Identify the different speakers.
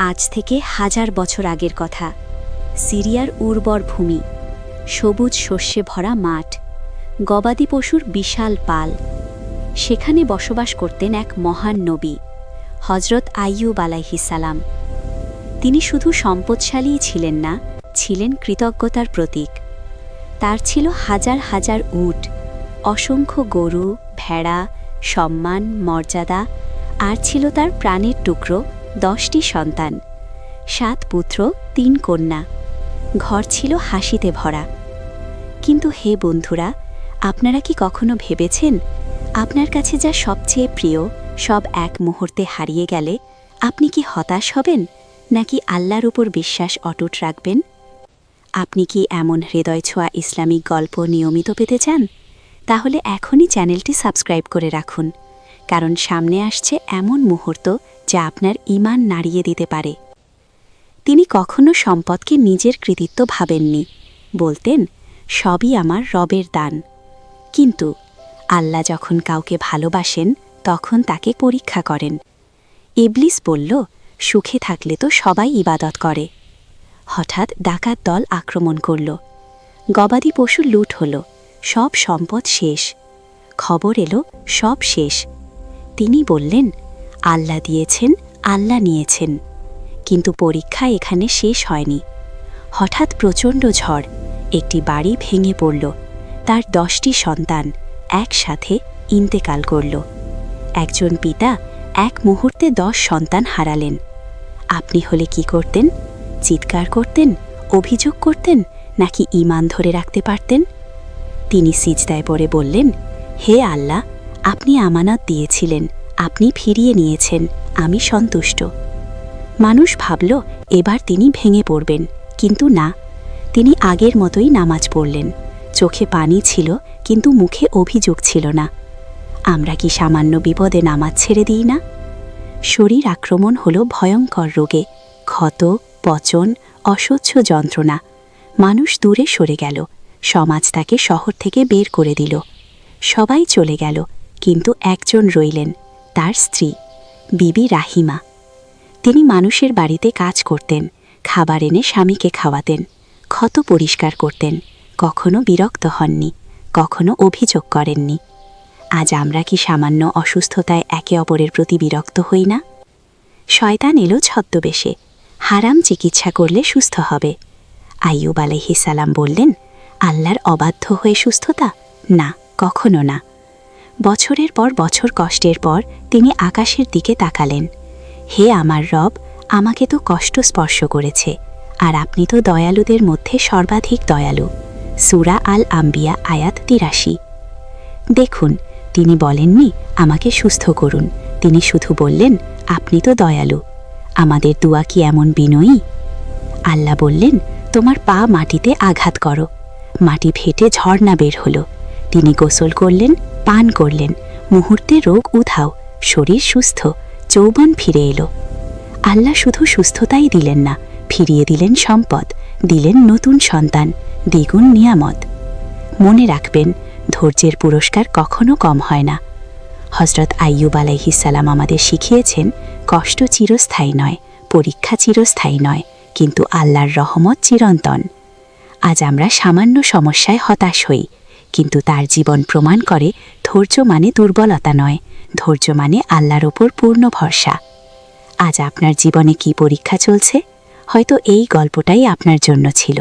Speaker 1: আজ থেকে 1000 বছর আগের কথা। সিরিয়ার উর্বর ভূমি, সবুজ শস্যে ভরা মাঠ, গবাদি পশুর বিশাল পাল। সেখানে বসবাস করতেন এক মহান নবী, হজরত আইয়ুব আলাইহিসসালাম। তিনি শুধু সম্পদশালীই ছিলেন না, ছিলেন কৃতজ্ঞতার প্রতীক। তার ছিল হাজার হাজার উট, অসংখ্য গরু, ভেড়া, সম্মান, মর্যাদা, আর ছিল তার প্রাণের টুকরো 10টি সন্তান, 7 পুত্র 3 কন্যা। ঘর ছিল হাসিতে ভরা। কিন্তু হে বন্ধুরা, আপনারা কি কখনো ভেবেছেন আপনার কাছে যা সবচেয়ে প্রিয় সব এক মুহূর্তে হারিয়ে গেলে আপনি কি হতাশ হবেন, নাকি আল্লাহর উপর বিশ্বাস অটুট রাখবেন? আপনি কি এমন হৃদয় ছোঁয়া ইসলামিক গল্প নিয়মিত পেতে চান? তাহলে এখনই চ্যানেলটি সাবস্ক্রাইব করে রাখুন, কারণ সামনে আসছে এমন মুহূর্ত যা আপনার ঈমান নাড়িয়ে দিতে পারে। তিনি কখনো সম্পদকে নিজের কৃতিত্ব ভাবেননি, বলতেন, সবই আমার রবের দান। কিন্তু আল্লাহ যখন কাউকে ভালোবাসেন তখন তাকে পরীক্ষা করেন। ইবলিস বলল, সুখে থাকলে তো সবাই ইবাদত করে। হঠাৎ ডাকাত দল আক্রমণ করল, গবাদি পশু লুট হল, সব সম্পদ শেষ। খবর এলো সব শেষ। তিনি বললেন, আল্লাহ দিয়েছেন, আল্লাহ নিয়েছেন। কিন্তু পরীক্ষা এখানে শেষ হয়নি। হঠাৎ প্রচণ্ড ঝড়, একটি বাড়ি ভেঙে পড়ল। তার 10টি সন্তান একসাথে ইন্তেকাল করল। একজন পিতা এক মুহূর্তে 10 সন্তান হারালেন। আপনি হলে কি করতেন? চিৎকার করতেন, অভিযোগ করতেন, নাকি ঈমান ধরে রাখতে পারতেন? তিনি সিজদায় পড়ে বললেন, হে আল্লাহ, আপনি আমানত দিয়েছিলেন, আপনি ফিরিয়ে নিয়েছেন, আমি সন্তুষ্ট। মানুষ ভাবল এবার তিনি ভেঙে পড়বেন, কিন্তু না, তিনি আগের মতোই নামাজ পড়লেন। চোখে পানি ছিল, কিন্তু মুখে অভিযোগ ছিল না। আমরা কি সামান্য বিপদে নামাজ ছেড়ে দিই না? শরীর আক্রমণ হলো ভয়ঙ্কর রোগে, ক্ষত, পচন, অসহ্য যন্ত্রণা। মানুষ দূরে সরে গেল, সমাজ তাকে শহর থেকে বের করে দিল। সবাই চলে গেল, কিন্তু একজন রইলেন, তার স্ত্রী, বিবি রাহিমা। তিনি মানুষের বাড়িতে কাজ করতেন, খাবার এনে স্বামীকে খাওয়াতেন, ক্ষত পরিষ্কার করতেন, কখনো বিরক্ত হননি, কখনো অভিযোগ করেননি। আজ আমরা কি সামান্য অসুস্থতায় একে অপরের প্রতি বিরক্ত হই না? শয়তান এলো ছদ্মবেশে, হারাম চিকিৎসা করলে সুস্থ হবে। আইয়ুব আলাইহিসসালাম বললেন, আল্লাহর অবাধ্য হয়ে সুস্থতা? না, কখনো না। বছরের পর বছর কষ্টের পর তিনি আকাশের দিকে তাকালেন। হে আমার রব, আমাকে তো কষ্ট স্পর্শ করেছে, আর আপনি তো দয়ালুদের মধ্যে সর্বাধিক দয়ালু। সূরা আল আম্বিয়া আয়াত 83। দেখুন, তিনি বলেননি আমাকে সুস্থ করুন, তিনি শুধু বললেন, আপনি তো দয়ালু। আমাদের দোয়া কি এমন বিনয়ী? আল্লাহ বললেন, তোমার পা মাটিতে আঘাত করো। মাটি ফেটে ঝর্ণা বের হলো। তিনি গোসল করলেন, পান করলেন, মুহূর্তে রোগ উধাও, শরীর সুস্থ, যৌবন ফিরে এলো। আল্লাহ শুধু সুস্থতাই দিলেন না, ফিরিয়ে দিলেন সম্পদ, দিলেন নতুন সন্তান, দ্বিগুণ নিয়ামত। মনে রাখবেন, ধৈর্যের পুরস্কার কখনো কম হয় না। হজরত আইয়ুব আলাইহিসসালাম আমাদের শিখিয়েছেন, কষ্ট চিরস্থায়ী নয়, পরীক্ষা চিরস্থায়ী নয়, কিন্তু আল্লাহর রহমত চিরন্তন। আজ আমরা সামান্য সমস্যায় হতাশ হই, কিন্তু তার জীবন প্রমাণ করে ধৈর্য মানে দুর্বলতা নয়, ধৈর্য মানে আল্লাহর ওপর পূর্ণ ভরসা। আজ আপনার জীবনে কি পরীক্ষা চলছে? হয়তো এই গল্পটাই আপনার জন্য ছিল।